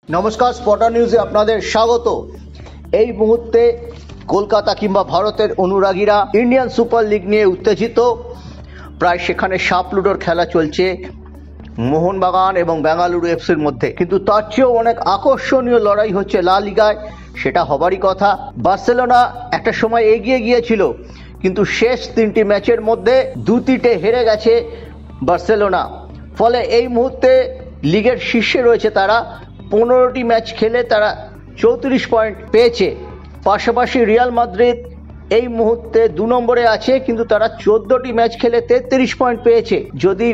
নমস্কার, স্পটার নিউজে আপনাদের স্বাগত। এই মুহূর্তে কলকাতা কিংবা ভারতের অনুরাগীরা ইন্ডিয়ান সুপার লিগ নিয়ে উত্তেজিত। প্রায় সেখানে সাপ লুডোর খেলা চলছে মোহনবাগান এবং বেঙ্গালুরু এফসির মধ্যে, কিন্তু তার চেয়েও অনেক আকর্ষণীয় লড়াই হচ্ছে লা লিগায়। সেটা হবারই কথা। বার্সেলোনা একটা সময় এগিয়ে গিয়েছিল, কিন্তু শেষ তিনটি ম্যাচের মধ্যে দুটিতে হেরে গেছে বার্সেলোনা। ফলে এই মুহূর্তে লিগের শীর্ষে রয়েছে তারা। 15টি ম্যাচ খেলে তারা 34 পয়েন্ট পেয়েছে। পাশাপাশি রিয়াল মাদ্রিদ এই মুহূর্তে 2 নম্বরে আছে, কিন্তু তারা 14টি ম্যাচ খেলে 33 পয়েন্ট পেয়েছে। যদি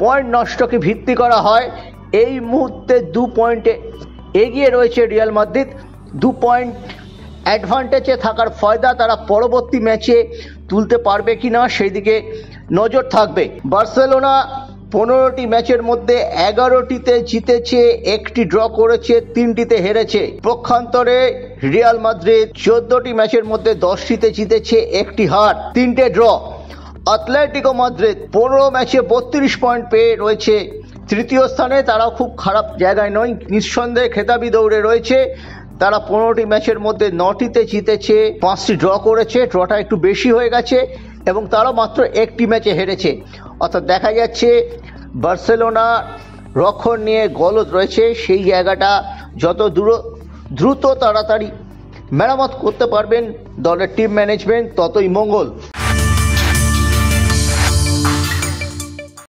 পয়েন্ট নষ্টকে ভিত্তি করা হয়, এই মুহূর্তে 2 পয়েন্টে এগিয়ে রয়েছে রিয়াল মাদ্রিদ। 2 পয়েন্ট অ্যাডভান্টেজে থাকার ফয়দা তারা পরবর্তী ম্যাচে তুলতে পারবে কিনা সেই দিকে নজর থাকবে। বার্সেলোনা 15টি ম্যাচের মধ্যে 11টিতে জিতেছে, 1টি ড্র করেছে, 3টিতে হেরেছে। পক্ষান্তরে রিয়াল মাদ্রিদ 14টি ম্যাচের মধ্যে 10টিতে জিতেছে, 1টি হার, 3টে ড্র। অ্যাটলেটিকো মাদ্রিদ 15 ম্যাচে 32 পয়েন্ট পেয়ে রয়েছে তৃতীয় স্থানে। তারাও খুব খারাপ জায়গায় নয়, নিঃসন্দেহে খেতাবি দৌড়ে রয়েছে। তারা 15টি ম্যাচের মধ্যে 9টিতে জিতেছে, 5টি ড্র করেছে, ড্রটা একটু বেশি হয়ে গেছে, এবং তারাও মাত্র 1টি ম্যাচে হেরেছে। অর্থাৎ দেখা যাচ্ছে বার্সেলোনা রক্ষণ নিয়ে গলদ রয়েছে। সেই জায়গাটা যত দ্রুত তাড়াতাড়ি মেরামত করতে পারবেন দলের টিম ম্যানেজমেন্ট, ততই মঙ্গল।